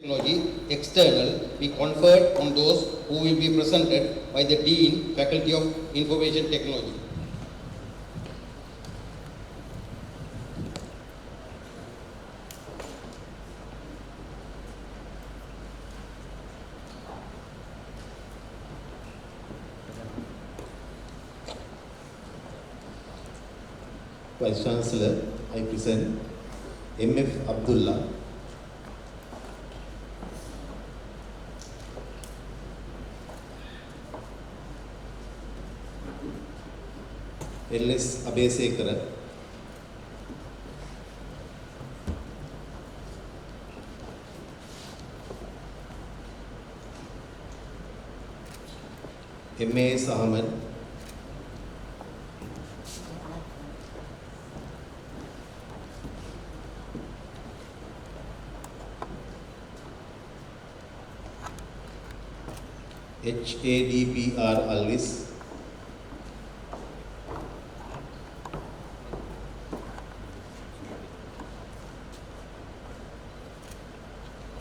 Technology external be conferred on those who will be presented by the Dean, Faculty of Information Technology. Vice Chancellor, I present M.F. Abdullah, L.S. Abesekara, M.A.S. Ahmed, H.A.D.P.R. Alvis,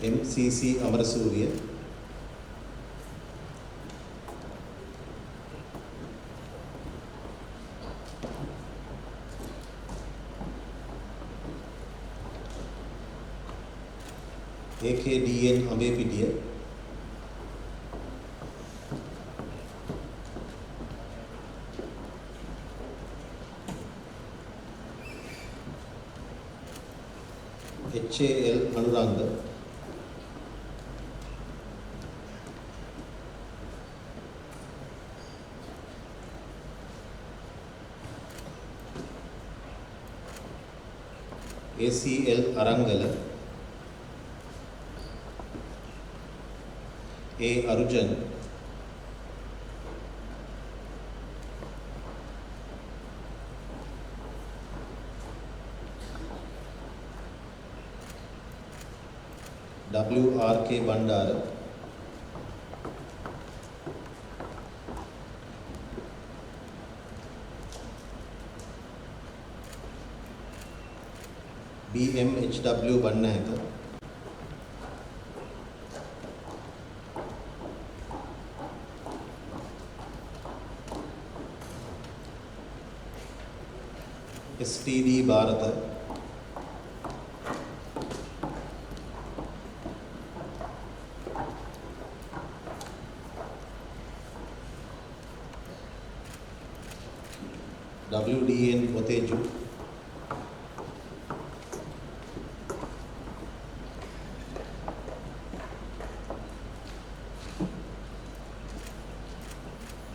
M.C.C. Amarasuriya, A.K.D.N. Ambepitiya, H.A.L. Anuranga, A.C.L. Arangala, A. Arujan, W.R.K. Bandara, B.M.H.W. Bannayaka, S.T.D. Bharata, W.D.N. Boteju,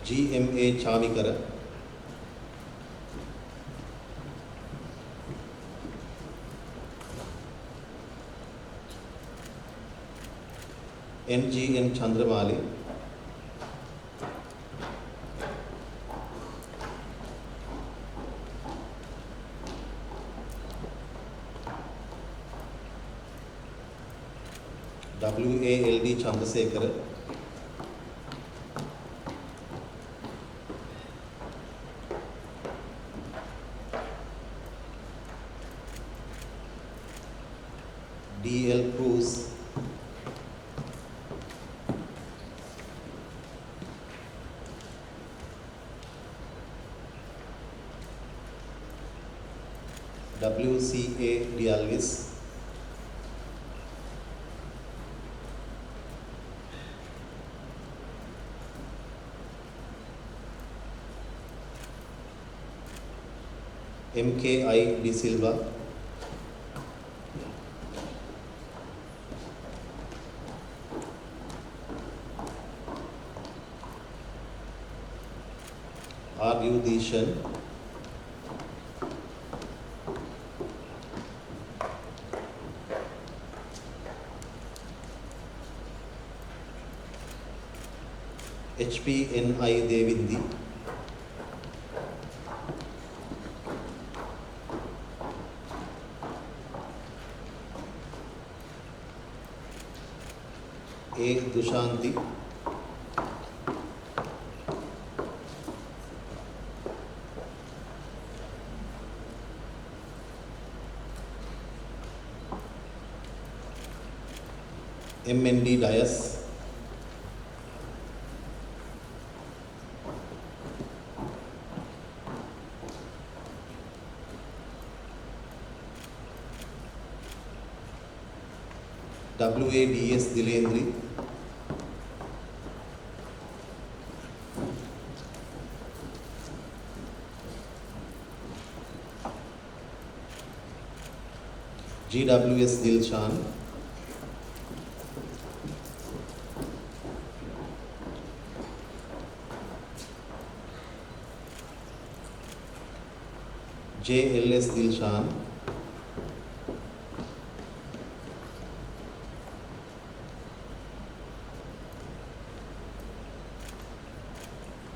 G.M.A. Chamikara, N.G.N. Chandramali, W.A.L.D. Chandrasekhara, D.L. Cruz, W.C.A. Dialvis, M.K.I. De Silva, R.U. Dishan, H.P.N.I. Devindi, A. Dushanti, MND Dias, WADS Dilendri, GWS Dilshan, JLS Dilshan,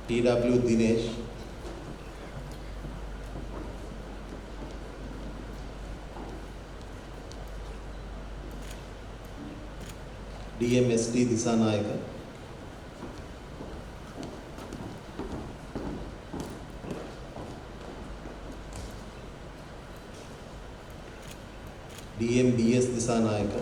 TW Dinesh, DMSD Disanayaka, DMBS Disanayaka,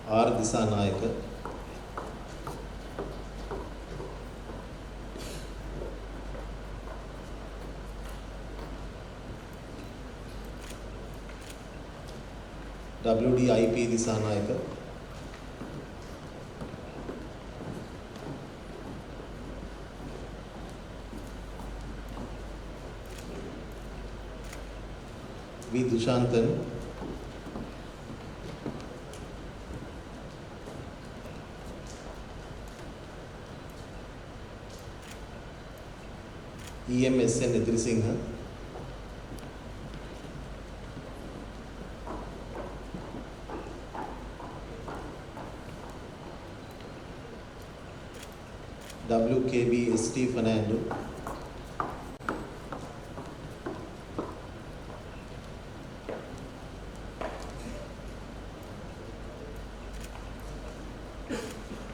R Disanayaka, WDIP Disanayaka, V Dushantan, EMSN Edrisingha, WKB ST Fernando,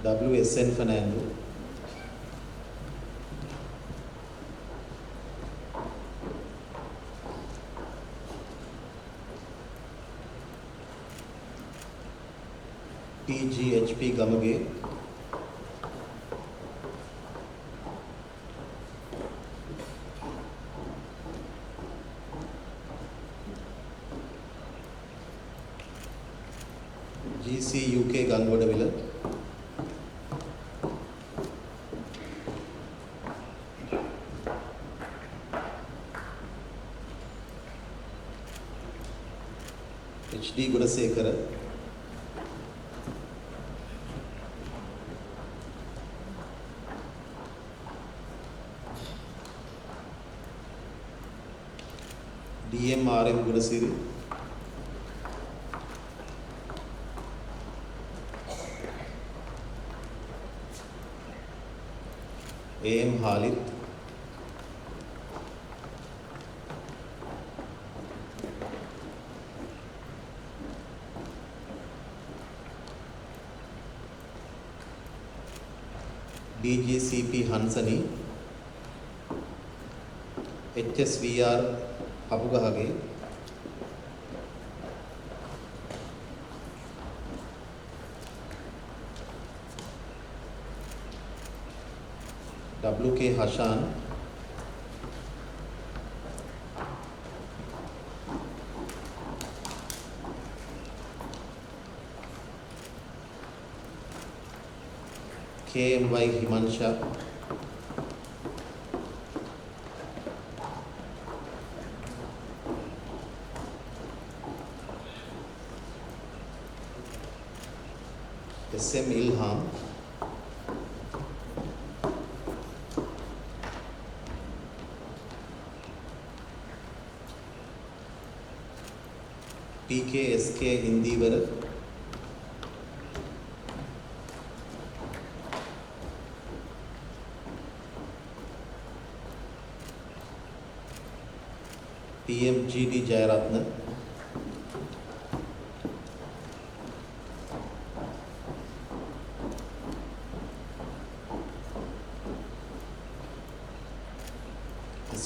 WSN Fernando, TGHP Gamage, GC UK Gangwadavila, HD Gudasekara, DMRM Gudasiri, AM Halid, DGCP Hansani, HSVR Habugahage, WK Hashan, KMY Himansha, SM Ilham, PKSK Indivar, PMGD Jayaratna,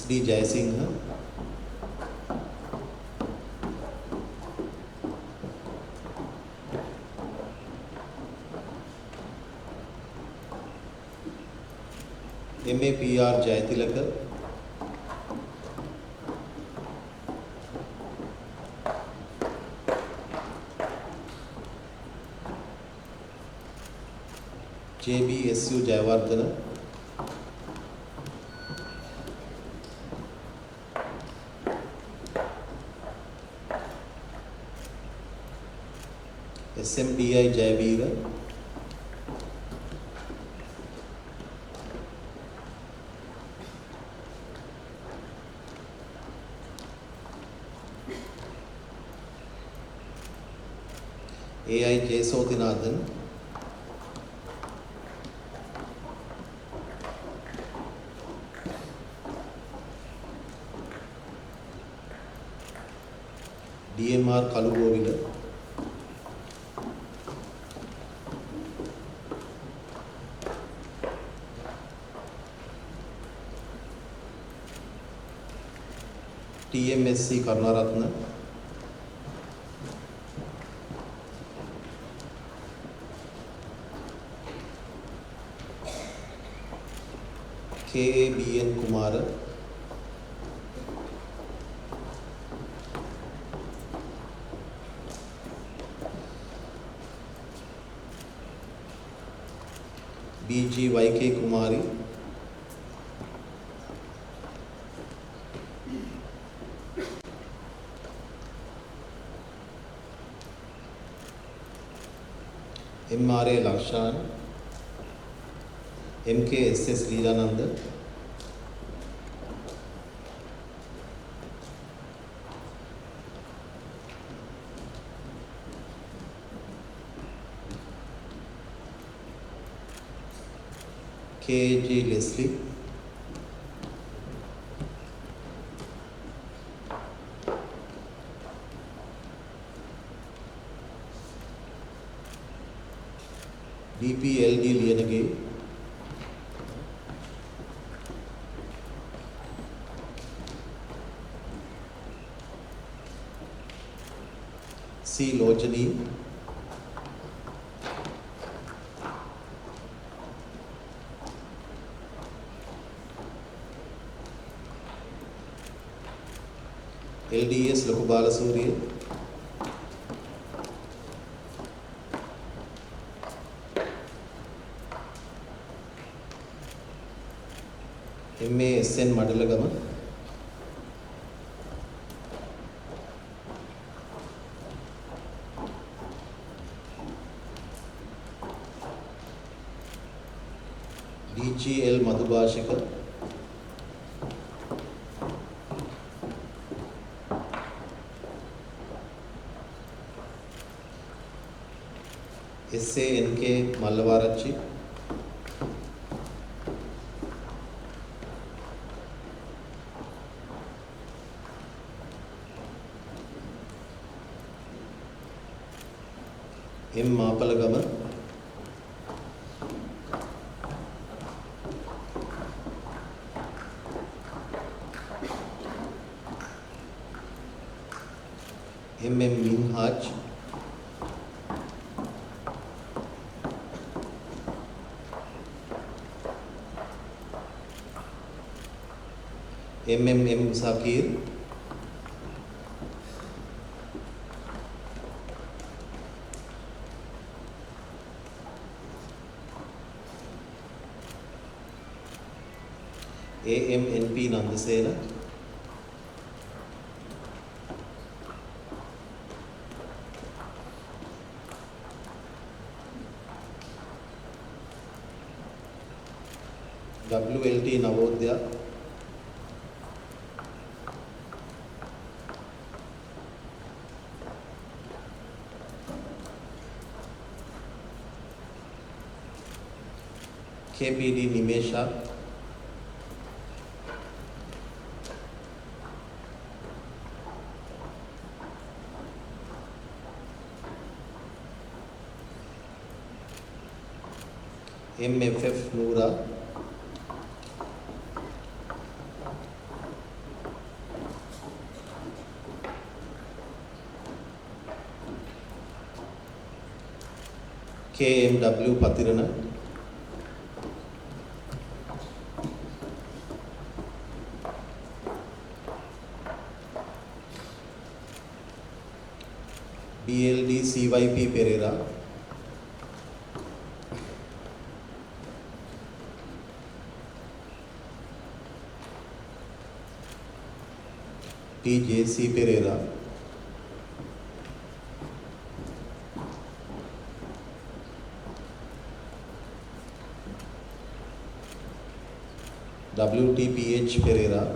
SD Jayasinghe, MAPR Jayatilaka, JBSU Jayawardena, SMDI Jayavira, AI Jesothinathan, DMR Kalugowila, TMSC Karunaratne, KABN Kumara, BGYK Kumari, MRA Lakshan, MKSS Leelananda, KG Leslie, DPLD Liyanage, C Lojani, LDS Lokubala Surya, MASN Madalagama, DGL Madhubashika, SANK Mallavarachi, M Mapalagama, MM Minhaj, MMM Zakir, AMNP Nandasena, WLT Navodaya, KPD Nimesha, MFF Noora, KMW Pathirana, BLD CYP Pereira, PJC Pereira, WTPH Pereira,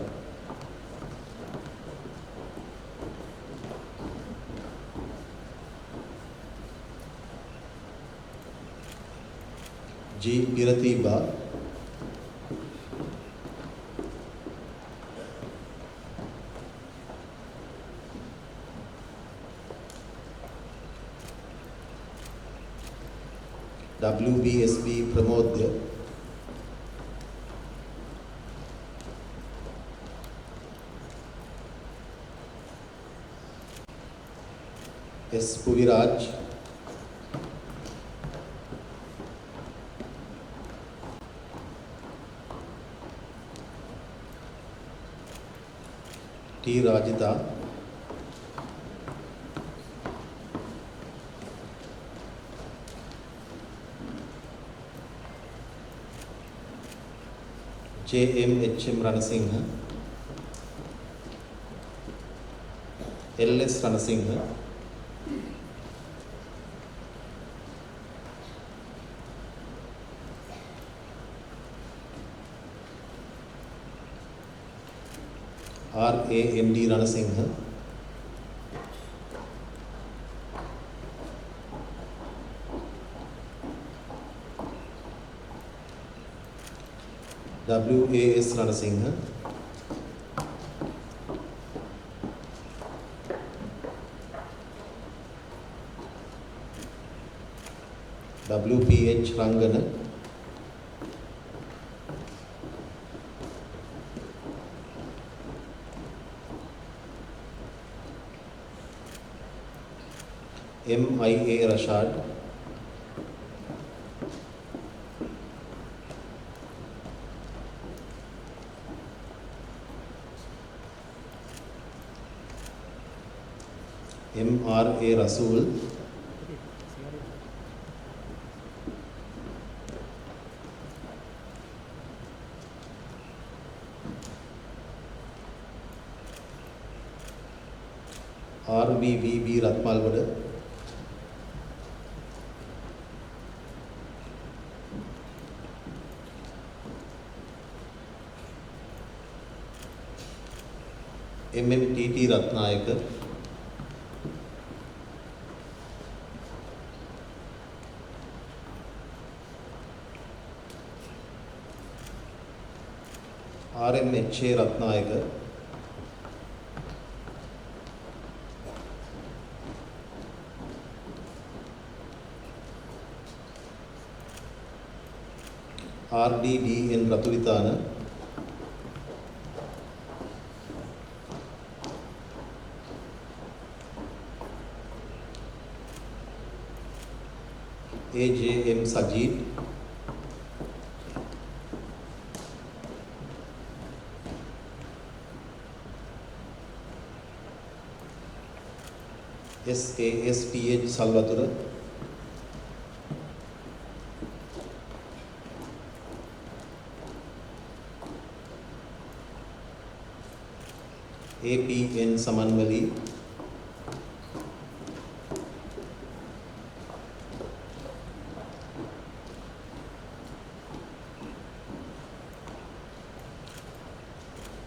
G Pirathiba, WBSB Pramodya, S Puviraj, T Rajita, JMHM Ranasinghe, LS Ranasinghe, RAND Ranasinghe, WAS Ranasinghe, WPH Rangana, MIA Rashad, MRA Rasool, RVVB Ratmalwada, MMTT Ratnayaka, RMHA Ratnayaka, RDDN Ratulitana, AJM Sajid, SASPH Salvatore, APN Samanwali,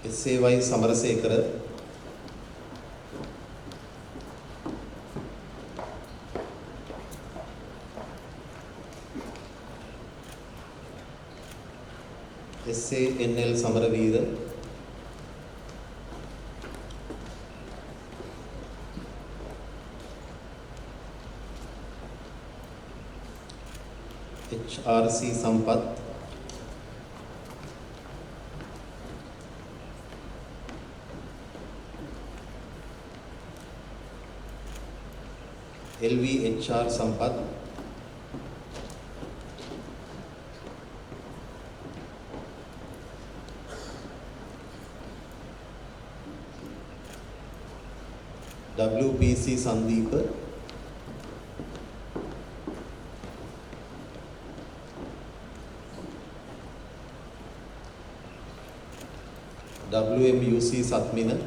SAY Samarasekara, SANL Samaravira, HRC Sampath, LVHR Sampath, WPC Sandeep, WMUC Satmina,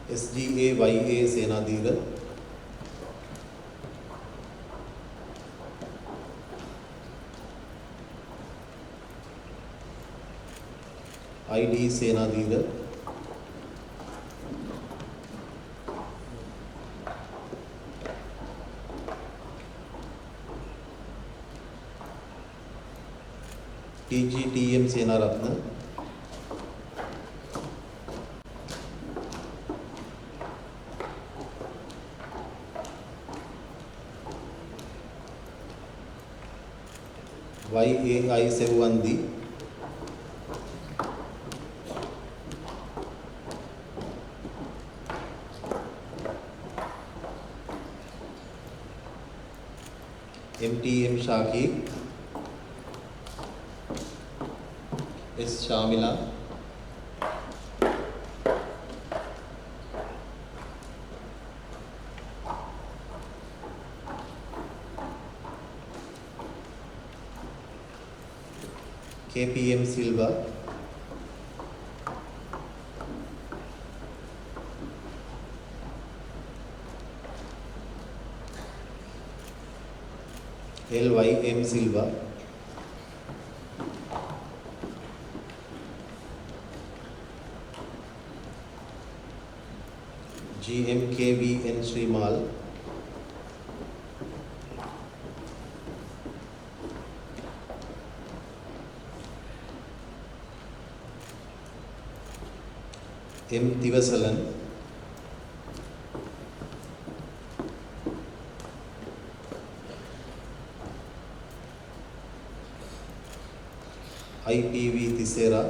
SGAYA Senadira, ID Senadira, TGTM Senaratna, YAI Sevandi, MTM Shaki, S Shamila, KPM Silva, LYM Silva, GMKVN Srimal, M Divasalan, IPV Tisera,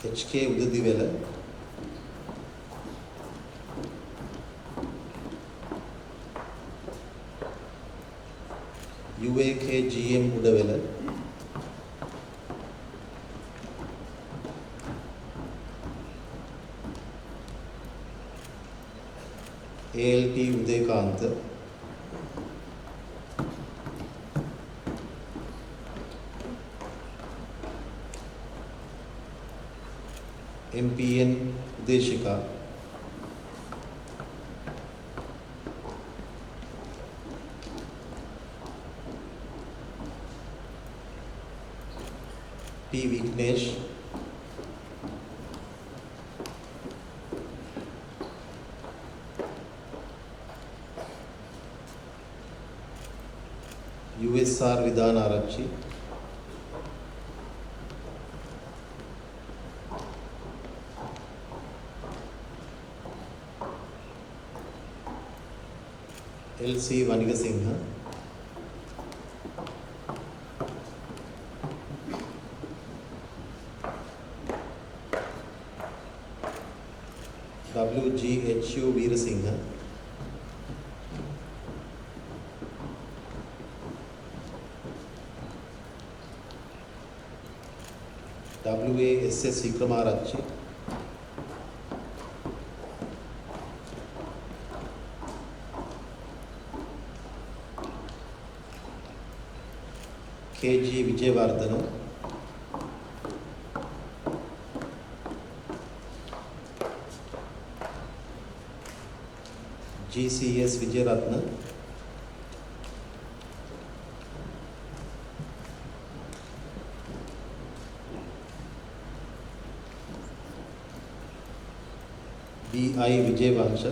HK Udadivela, UAK GM Udavela, ALT Udekant, MPN Udeshika, P Vignesh, USR Vidhan Arachi, LC Vanigasinghe, WGHU Veerasinghe, WASS Vikramarachi, KG Vijayvardhana, GCS Vijayaratna, BI Vijayvansha,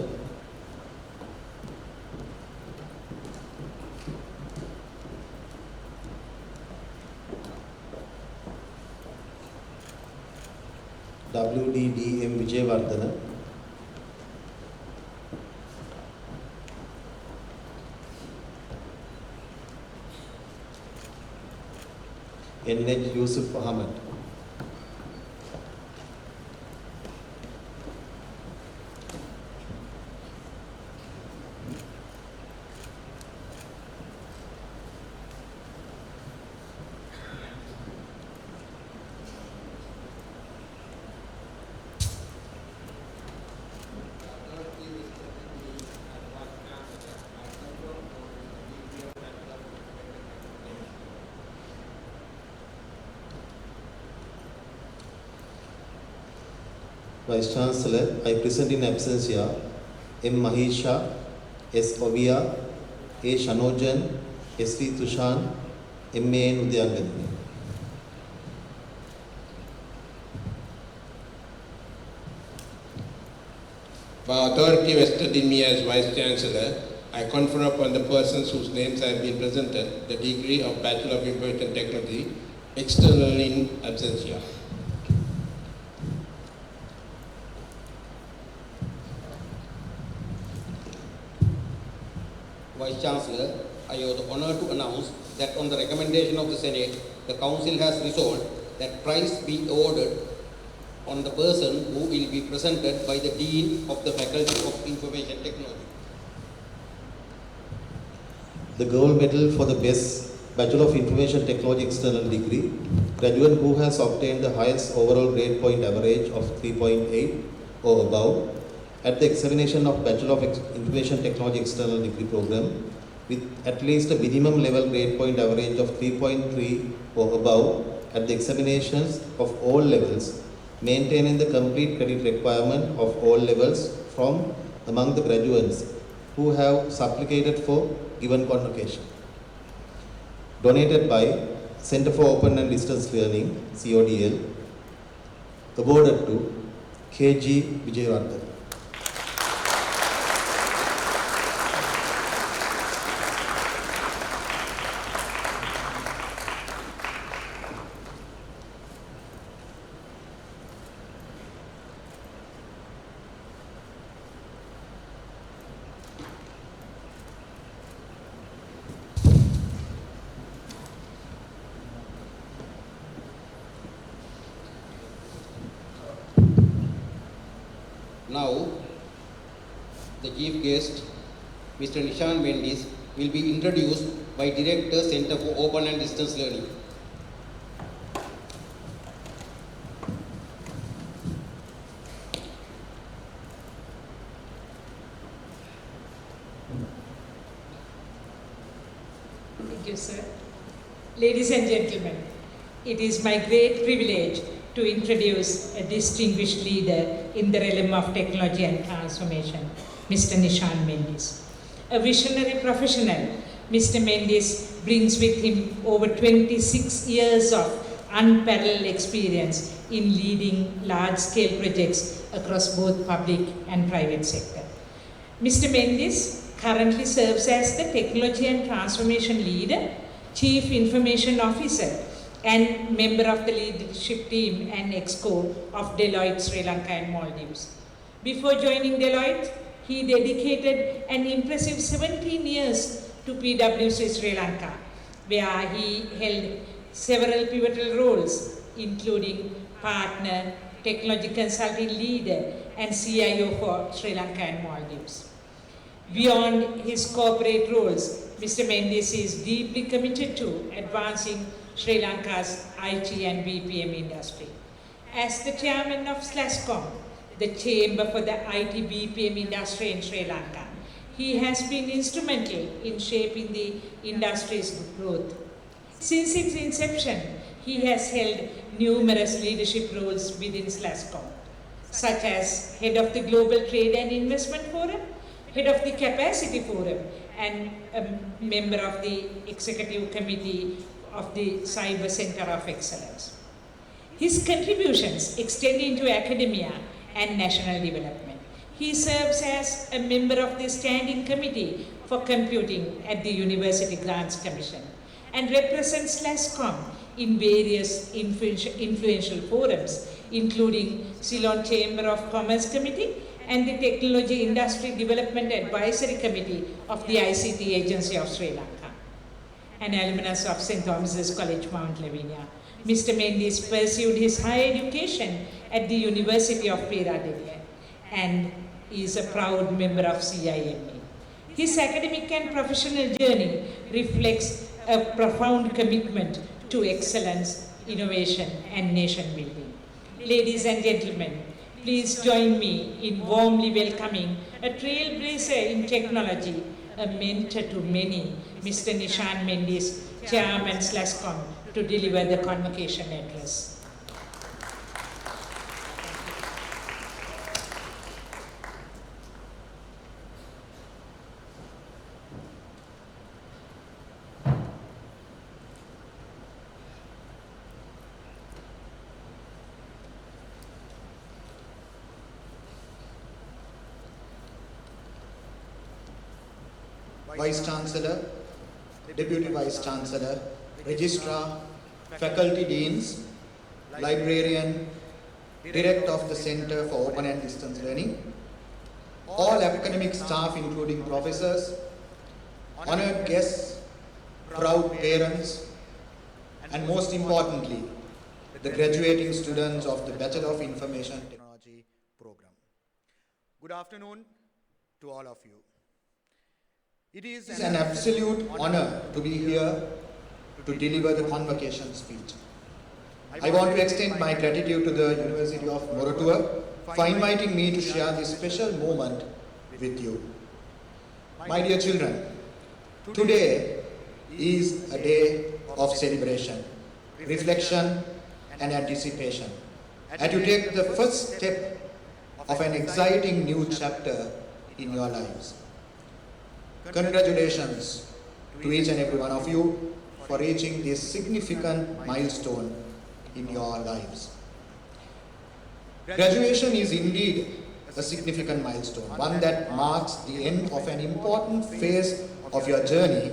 WDDM Vijayvardhana, NH Yusuf Ahmed, Vice Chancellor, I present in absentia M. Mahisha, S. Ovia, A. Shanojan, S. V. Tushan, M. A. N. Udyangan. By authority vested in me as Vice Chancellor, I confer upon the persons whose names have been presented the degree of Bachelor of Information Technology, external in absentia. Vice Chancellor, I have the honor to announce that on the recommendation of the Senate, the Council has resolved that prize be awarded on the person who will be presented by the Dean of the Faculty of Information Technology. The gold medal for the best Bachelor of Information Technology external degree, graduate who has obtained the highest overall grade point average of 3.8 or above at the examination of Bachelor of Information Technology external degree program with at least a minimum level grade point average of 3.3 or above at the examinations of all levels, maintaining the complete credit requirement of all levels from among the graduates who have supplicated for given convocation. Donated by Center for Open and Distance Learning, CODL, awarded to K.G. Vijayavardhan. Now, the chief guest, Mr. Nishan Mendis, will be introduced by Director, Center for Open and Distance Learning. Thank you, sir. Ladies and gentlemen, it is my great privilege to introduce a distinguished leader in the realm of technology and transformation, Mr. Nishan Mendis. A visionary professional, Mr. Mendis brings with him over 26 years of unparalleled experience in leading large-scale projects across both public and private sector. Mr. Mendis currently serves as the Technology and Transformation Leader, Chief Information Officer, and member of the leadership team and EXCO of Deloitte Sri Lanka and Maldives. Before joining Deloitte, he dedicated an impressive 17 years to PwC Sri Lanka, where he held several pivotal roles, including partner, technology consulting leader, and CIO for Sri Lanka and Maldives. Beyond his corporate roles, Mr. Mendis is deeply committed to advancing Sri Lanka's IT and BPM industry. As the chairman of SLASCOM, the chamber for the IT BPM industry in Sri Lanka, he has been instrumental in shaping the industry's growth. Since its inception, he has held numerous leadership roles within SLASCOM, such as head of the Global Trade and Investment Forum, head of the Capacity Forum, and a member of the Executive Committee of the Cyber Center of Excellence. His contributions extend into academia and national development. He serves as a member of the Standing Committee for Computing at the University Grants Commission and represents SLASCOM in various influential forums, including Ceylon Chamber of Commerce Committee and the Technology Industry Development Advisory Committee of the ICT Agency of Sri Lanka. An alumnus of St. Thomas's College, Mount Lavinia, Mr. Mendis pursued his higher education at the University of Peradeniya and is a proud member of CIME. His academic and professional journey reflects a profound commitment to excellence, innovation, and nation building. Ladies and gentlemen, please join me in warmly welcoming a trailblazer in technology, a mentor to many, Mr. Nishan Mendis, Chairman SLASCOM, to deliver the convocation address. Vice Chancellor, Deputy Vice Chancellor, Registrar, Faculty Deans, Librarian, Director of the Center for Open and Distance Learning, all academic staff including professors, honored guests, proud parents, and most importantly, the graduating students of the Bachelor of Information Technology program. Good afternoon to all of you. It is an absolute honor to be here to deliver the convocation speech. I want to extend my gratitude to the University of Moratuwa for inviting me to share this special moment with you. My dear children, today is a day of celebration, reflection, and anticipation, as you take the first step of an exciting new chapter in your lives. Congratulations to each and every one of you for reaching this significant milestone in your lives. Graduation is indeed a significant milestone, one that marks the end of an important phase of your journey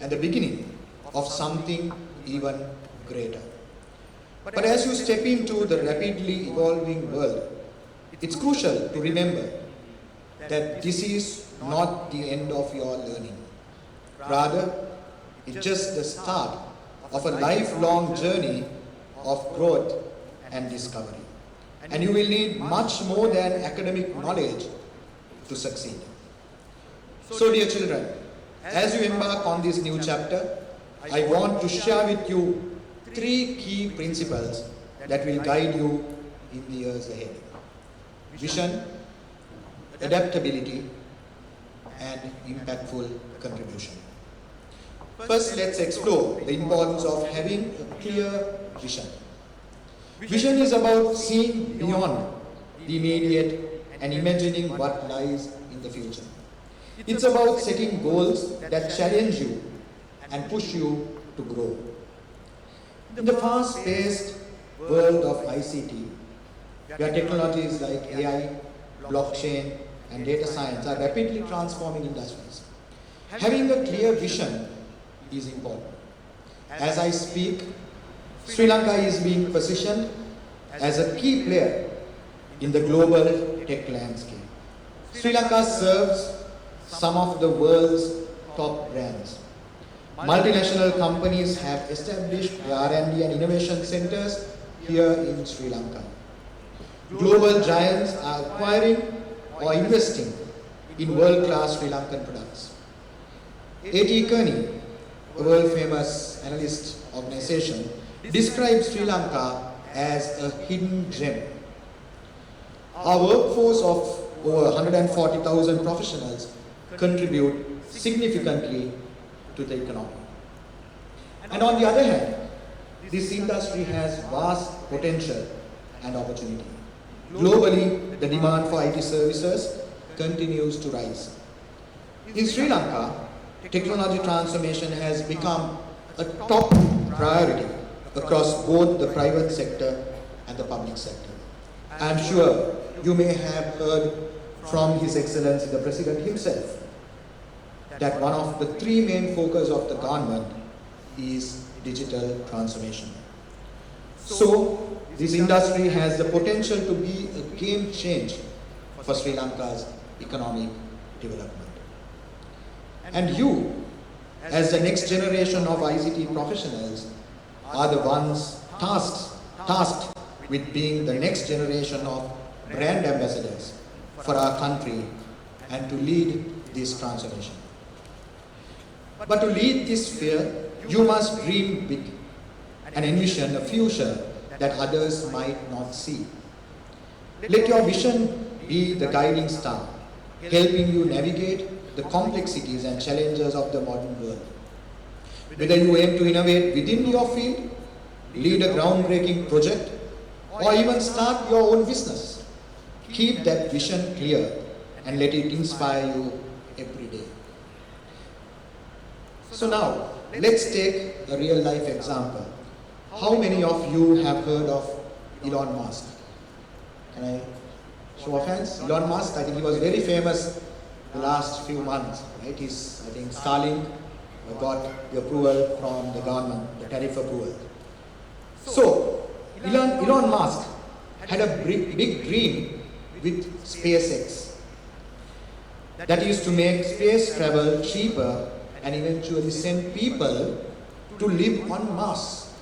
and the beginning of something even greater. But as you step into the rapidly evolving world, it's crucial to remember that this is not the end of your learning. Rather, it's just the start of a lifelong journey of growth and discovery. And you will need much more than academic knowledge to succeed. So dear children, as you embark on this new chapter, I want to share with you 3 key principles that will guide you in the years ahead. Vision, adaptability, and impactful contribution. First, let's explore the importance of having a clear vision. Vision is about seeing beyond the immediate and imagining what lies in the future. It's about setting goals that challenge you and push you to grow. In the fast-paced world of ICT, where technologies like AI, blockchain, and data science are rapidly transforming industries, having a clear vision is important. As I speak, Sri Lanka is being positioned as a key player in the global tech landscape. Sri Lanka serves some of the world's top brands. Multinational companies have established R&D and innovation centers here in Sri Lanka. Global giants are acquiring or investing in world-class Sri Lankan products. A.T. Kearney, a world-famous analyst organization, describes Sri Lanka as a hidden gem. Our workforce of over 140,000 professionals contribute significantly to the economy. And on the other hand, this industry has vast potential and opportunity. Globally, the demand for IT services continues to rise. In Sri Lanka, technology transformation has become a top priority across both the private sector and the public sector. I am sure you may have heard from His Excellency the President himself that one of the 3 main focus of the government is digital transformation. So, this industry has the potential to be a game changer for Sri Lanka's economic development. And you, as the next generation of ICT professionals, are the ones tasked with being the next generation of brand ambassadors for our country and to lead this transformation. But to lead this sphere, you must dream big and envision a future that others might not see. Let your vision be the guiding star, helping you navigate the complexities and challenges of the modern world. Whether you aim to innovate within your field, lead a groundbreaking project, or even start your own business, keep that vision clear and let it inspire you every day. So now, let's take a real life example. How many of you have heard of Elon Musk? Can I show of hands? Elon Musk, I think he was very famous the last few months, right, is I think Starlink got the approval from the government, the tariff approval. So Elon Musk had a big dream with SpaceX. That is to make space travel cheaper and eventually send people to live on Mars.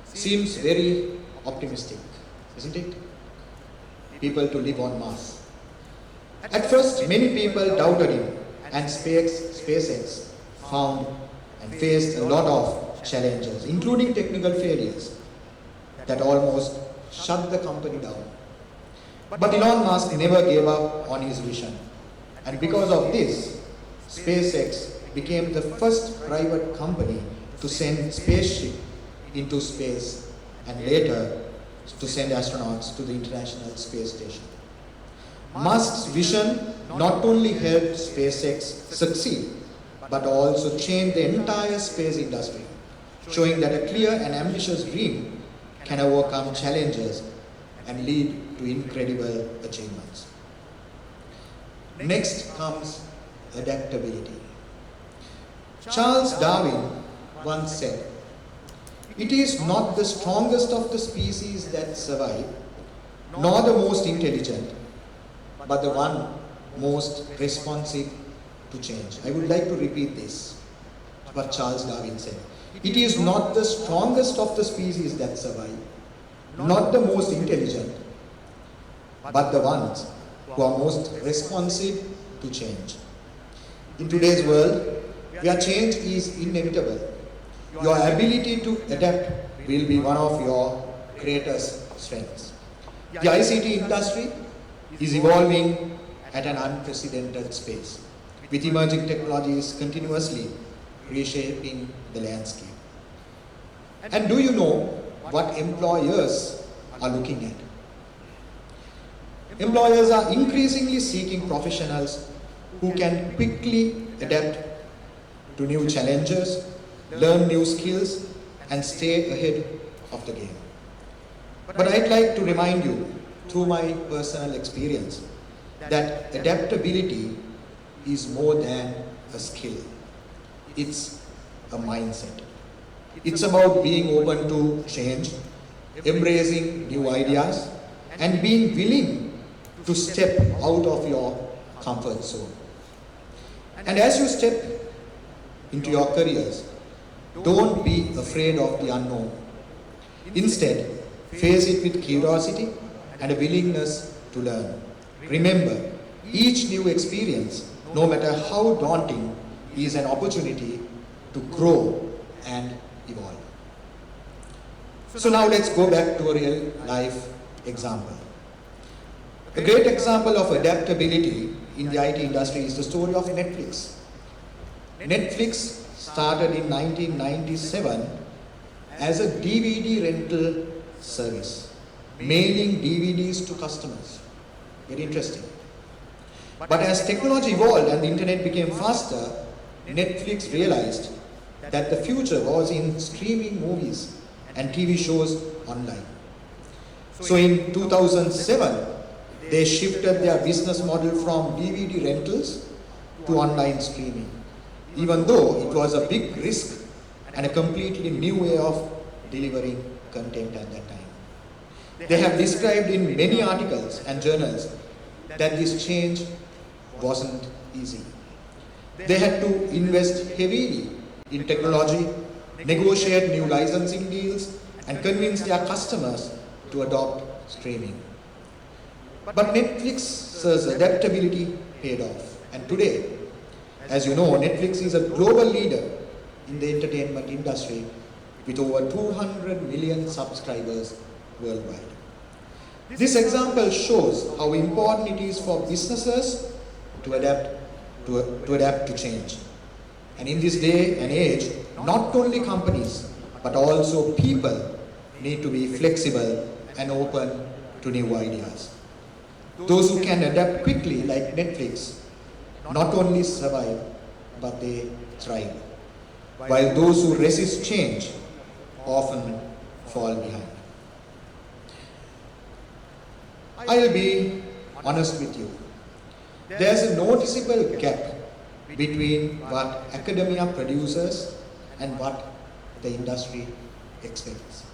Seems very optimistic, isn't it? People to live on Mars. At first, many people doubted him, and SpaceX found and faced a lot of challenges, including technical failures that almost shut the company down. But Elon Musk never gave up on his vision, and because of this, SpaceX became the first private company to send spaceship into space and later to send astronauts to the International Space Station. Musk's vision not only helped SpaceX succeed, but also changed the entire space industry, showing that a clear and ambitious dream can overcome challenges and lead to incredible achievements. Next comes adaptability. Charles Darwin once said, "It is not the strongest of the species that survive, nor the most intelligent, but the one most responsive to change." I would like to repeat this, what Charles Darwin said. It is not the strongest of the species that survive, not the most intelligent, but the ones who are most responsive to change. In today's world, where change is inevitable, your ability to adapt will be one of your greatest strengths. The ICT industry is evolving at an unprecedented pace, with emerging technologies continuously reshaping the landscape. And do you know what employers are looking at? Employers are increasingly seeking professionals who can quickly adapt to new challenges, learn new skills, and stay ahead of the game. But I'd like to remind you, through my personal experience, that adaptability is more than a skill. It's a mindset. It's about being open to change, embracing new ideas, and being willing to step out of your comfort zone. And as you step into your careers, don't be afraid of the unknown. Instead, face it with curiosity and a willingness to learn. Remember, each new experience, no matter how daunting, is an opportunity to grow and evolve. So now let's go back to a real life example. A great example of adaptability in the IT industry is the story of Netflix. Netflix started in 1997 as a DVD rental service, mailing DVDs to customers. Very interesting. But as technology evolved and the internet became faster, Netflix realized that the future was in streaming movies and TV shows online. So in 2007, they shifted their business model from DVD rentals to online streaming, even though it was a big risk and a completely new way of delivering content at that time. They have described in many articles and journals that this change wasn't easy. They had to invest heavily in technology, negotiate new licensing deals, and convince their customers to adopt streaming. But Netflix's adaptability paid off. And today, as you know, Netflix is a global leader in the entertainment industry with over 200 million subscribers worldwide. This example shows how important it is for businesses to adapt to change. And in this day and age, not only companies, but also people need to be flexible and open to new ideas. Those who can adapt quickly, like Netflix, not only survive, but they thrive, while those who resist change often fall behind. I'll be honest with you. there's a noticeable gap between what academia produces and what the industry expects.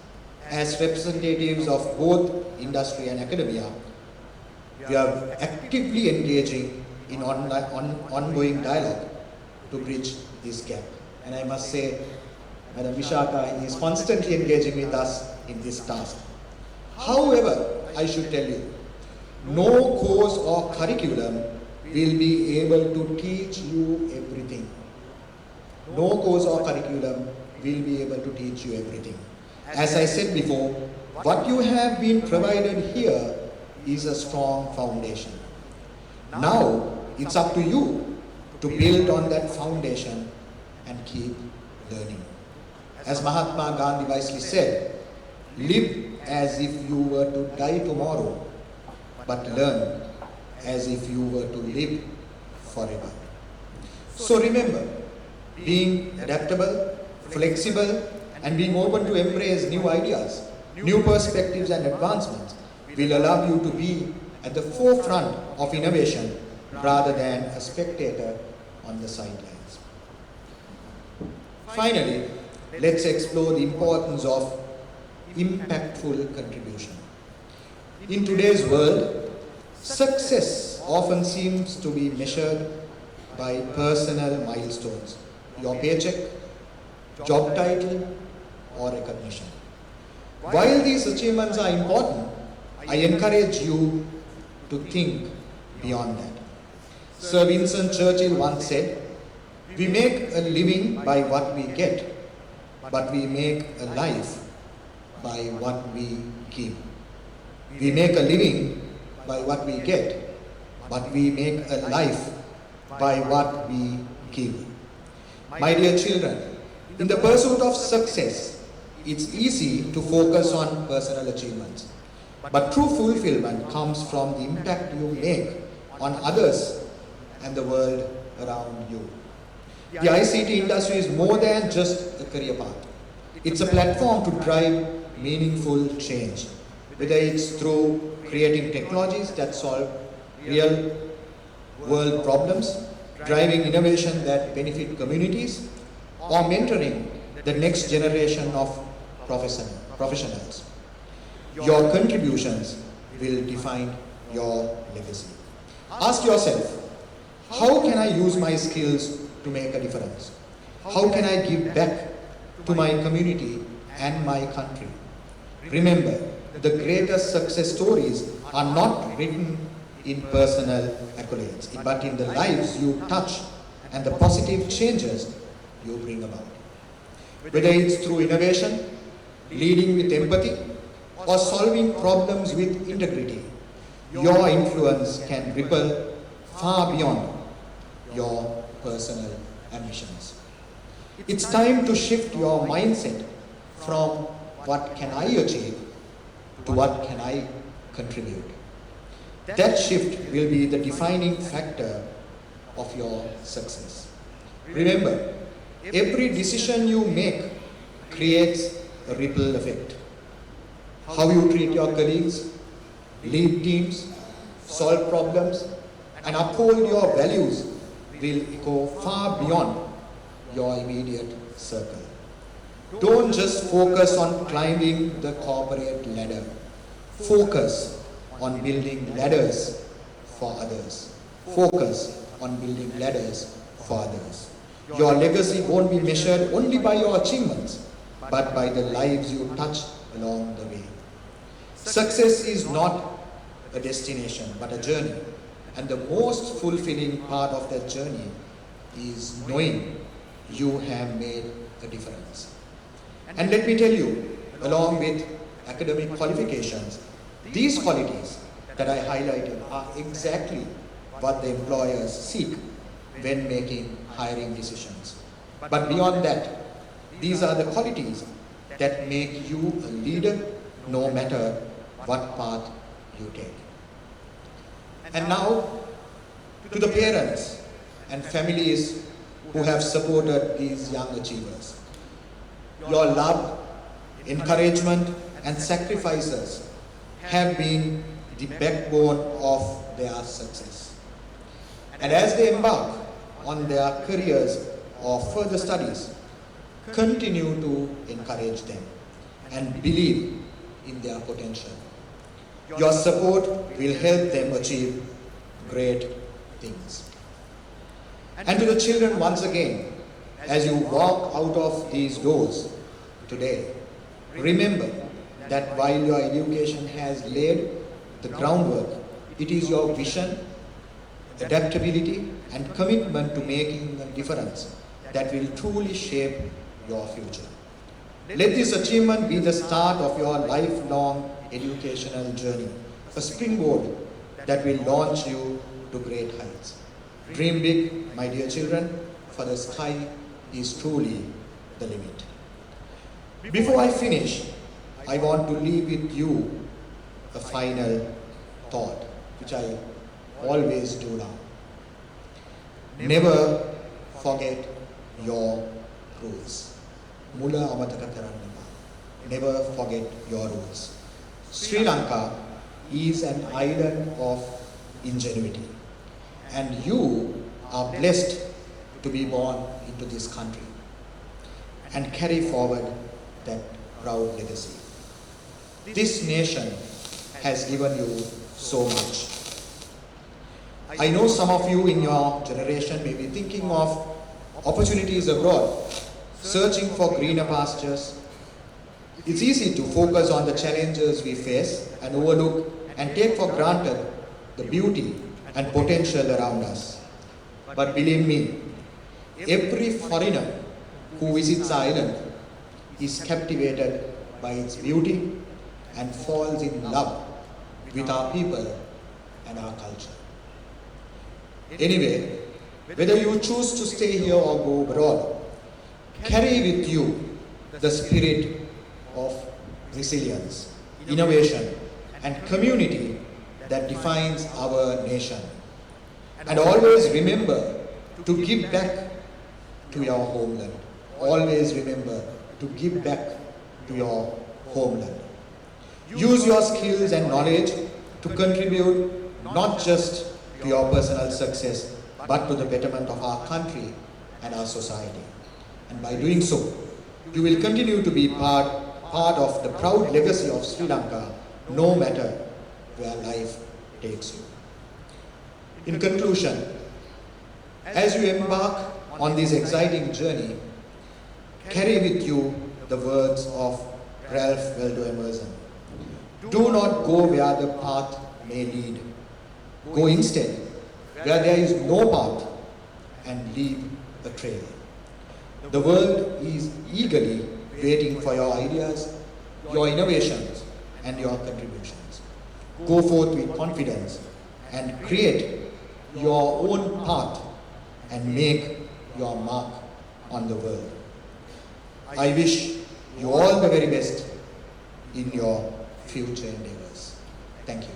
As representatives of both industry and academia, we are actively engaging in ongoing dialogue to bridge this gap. And I must say, Madam Vishaka is constantly engaging with us in this task. However, I should tell you, no course or curriculum will be able to teach you everything. No course or curriculum will be able to teach you everything. As I said before, what you have been provided here is a strong foundation. Now, it's up to you to build on that foundation and keep learning. As Mahatma Gandhi wisely said, live as if you were to die tomorrow, but learn as if you were to live forever. So remember, being adaptable, flexible, and being open to embrace new ideas, new perspectives and advancements will allow you to be at the forefront of innovation rather than a spectator on the sidelines. Finally, let's explore the importance of impactful contribution. In today's world, success often seems to be measured by personal milestones, your paycheck, job title, or recognition. While these achievements are important, I encourage you to think beyond that. Sir Winston Churchill once said, "We make a living by what we get, but we make a life by what we give." We make a living by what we get, but we make a life by what we give. My dear children, in the pursuit of success, it's easy to focus on personal achievements, but true fulfillment comes from the impact you make on others and the world around you. The ICT industry is more than just a career path. It's a platform to drive meaningful change, whether it's through creating technologies that solve real world problems, driving innovation that benefit communities, or mentoring the next generation of professionals. Your contributions will define your legacy. Ask yourself, how can I use my skills to make a difference? How can I give back to my community and my country? Remember, the greatest success stories are not written in personal accolades, but in the lives you touch and the positive changes you bring about. Whether it's through innovation, leading with empathy, or solving problems with integrity, your influence can ripple far beyond your personal ambitions. It's time to shift your mindset from what can I achieve to what can I contribute. That shift will be the defining factor of your success. Remember, every decision you make creates a ripple effect. How you treat your colleagues, lead teams, solve problems, and uphold your values will go far beyond your immediate circle. Don't just focus on climbing the corporate ladder. Focus on building ladders for others. Focus on building ladders for others. Your legacy won't be measured only by your achievements, but by the lives you touch along the way. Success is not a destination, but a journey. And the most fulfilling part of that journey is knowing you have made a difference. And let me tell you, along with academic qualifications, these qualities that I highlighted are exactly what the employers seek when making hiring decisions. But beyond that, these are the qualities that make you a leader no matter what path you take. And now, to the parents and families who have supported these young achievers. Your love, encouragement, and sacrifices have been the backbone of their success. And as they embark on their careers or further studies, continue to encourage them and believe in their potential. Your support will help them achieve great things. And to the children, once again, as you walk out of these doors today, remember that while your education has laid the groundwork, it is your vision, adaptability, and commitment to making a difference that will truly shape your future. Let this achievement be the start of your lifelong educational journey, a springboard that will launch you to great heights. Dream big, my dear children, for the sky is truly the limit. Before I finish, I want to leave with you a final thought, which I always do now. Never forget your roots. Mula amataka karanna epa. Never forget your roots. Sri Lanka is an island of ingenuity, and you are blessed to be born into this country and carry forward that proud legacy. This nation has given you so much. I know some of you in your generation may be thinking of opportunities abroad, searching for greener pastures. It's easy to focus on the challenges we face and overlook and take for granted the beauty and potential around us. But believe me, every foreigner who visits our island is captivated by its beauty and falls in love with our people and our culture. Anyway, whether you choose to stay here or go abroad, carry with you the spirit of resilience, innovation, and community that defines our nation. And always remember to give back to your homeland. Always remember to give back to your homeland. Use your skills and knowledge to contribute not just to your personal success, but to the betterment of our country and our society. And by doing so, you will continue to be part of the proud legacy of Sri Lanka, no matter where life takes you. In conclusion, as you embark on this exciting journey, carry with you the words of Ralph Waldo Emerson. Do not go where the path may lead. Go instead where there is no path and leave a trail. The world is eagerly waiting for your ideas, your innovations, and your contributions. Go forth with confidence and create your own path and make your mark on the world. I wish you all the very best in your future endeavors. Thank you.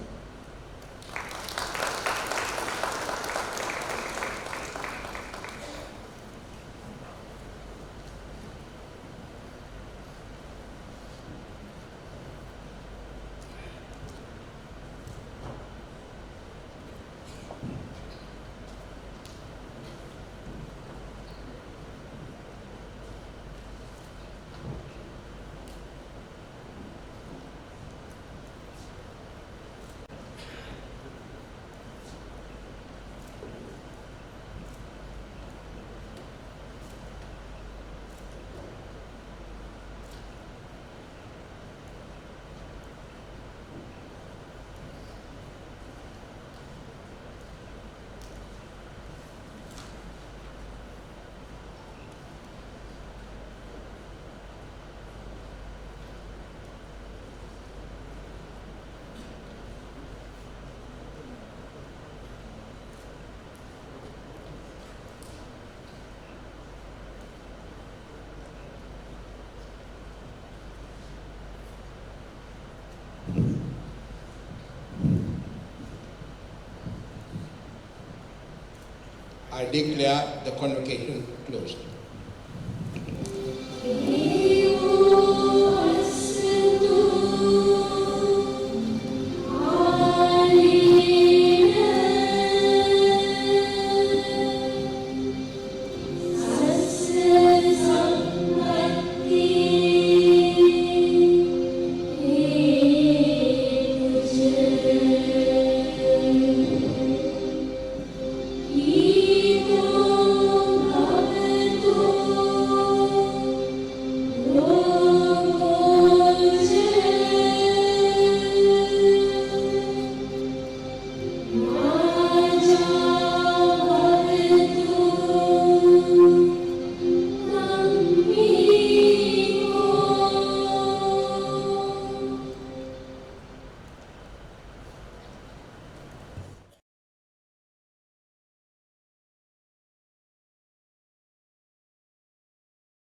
I declare the convocation closed.